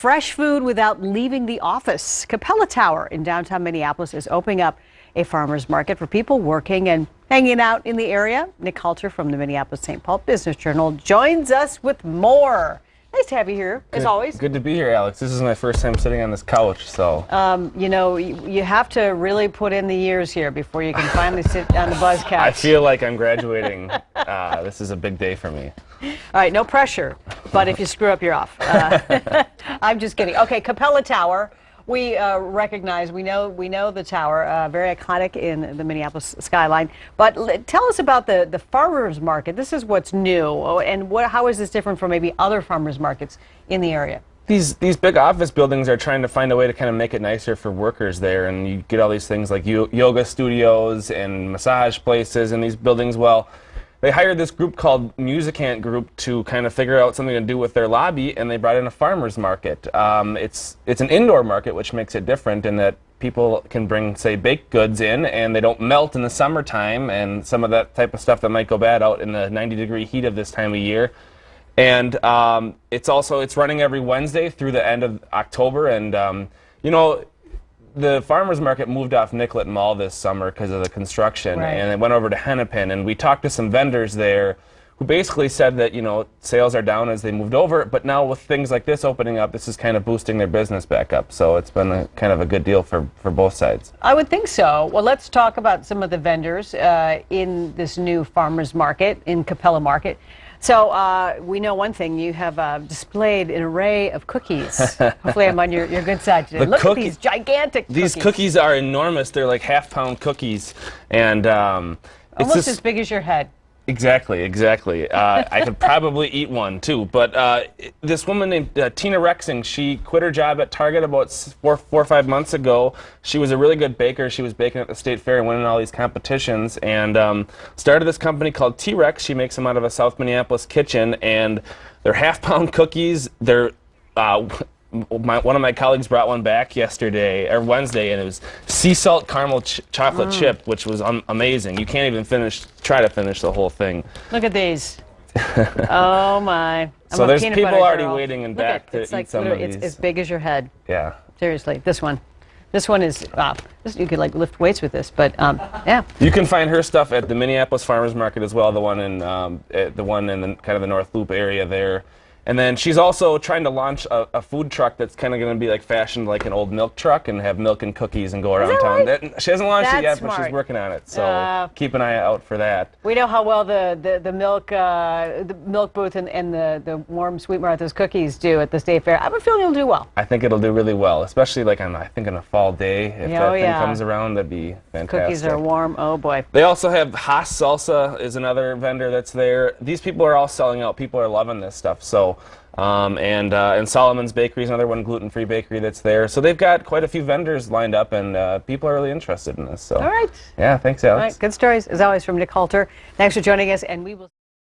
fresh food without leaving the office. Capella Tower in downtown Minneapolis is opening up a farmer's market for people working and hanging out in the area. Nick Halter from the Minneapolis-St. Paul Business Journal joins us with more. Nice to have you here, as always. Good to be here, Alex. This is my first time sitting on this couch, so. You know, you have to really put in the years here before you can finally sit on the buzz couch. I feel like I'm graduating. This is a big day for me. All right, no pressure, but if you screw up, you're off. I'm just kidding. Okay, Capella Tower. We recognize, we know the tower, very iconic in the Minneapolis skyline. But tell us about the farmers market. This is what's new, and how is this different from maybe other farmers markets in the area? These big office buildings are trying to find a way to kind of make it nicer for workers there, and you get all these things like yoga studios and massage places in these buildings. Well, they hired this group called Musicant Group to kind of figure out something to do with their lobby, and they brought in a farmer's market. It's an indoor market, which makes it different in that people can bring, say, baked goods in, and they don't melt in the summertime, and some of that type of stuff that might go bad out in the 90-degree heat of this time of year. And it's running every Wednesday through the end of October, and you know, the farmers market moved off Nicollet Mall this summer because of the construction, right, and it went over to Hennepin, and we talked to some vendors there who basically said that, you know, sales are down as they moved over, but now with things like this opening up, this is kind of boosting their business back up. So it's been kind of a good deal for both sides. I would think so. Well, let's talk about some of the vendors in this new farmers market, in Capella Market. So we know one thing, you have displayed an array of cookies. Hopefully I'm on your good side today. Look at these gigantic cookies. These cookies are enormous. They're like half-pound cookies. And almost as big as your head. Exactly. I could probably eat one too. But this woman named Tina Rexing, she quit her job at Target about four or 5 months ago. She was a really good baker. She was baking at the state fair and winning all these competitions, and started this company called TRex. She makes them out of a South Minneapolis kitchen, and they're half-pound cookies. They're one of my colleagues brought one back Wednesday, and it was sea salt caramel chocolate chip, which was amazing. You can't even try to finish the whole thing. Look at these. Oh my. So there's people already waiting in back to eat some of these. It's as big as your head. Yeah. Seriously, this one. This one is, you could like lift weights with this, but yeah. You can find her stuff at the Minneapolis Farmers Market as well, the one in kind of the North Loop area there. And then she's also trying to launch a food truck that's kind of going to be like fashioned like an old milk truck and have milk and cookies and go around town. Right? She hasn't launched it yet, smart. but she's working on it. So keep an eye out for that. We know how well the milk booth and the warm Sweet Martha's cookies do at the state fair. I have a feeling it'll do well. I think it'll do really well, especially like on a fall day. If that thing comes around, that'd be fantastic. Cookies are warm. Oh boy. They also have Haas Salsa is another vendor that's there. These people are all selling out. People are loving this stuff. So. And Solomon's Bakery is another one, gluten-free bakery that's there. So they've got quite a few vendors lined up, and people are really interested in this. So. All right. Yeah, thanks, Alex. All right, good stories, as always, from Nick Halter. Thanks for joining us, and we will...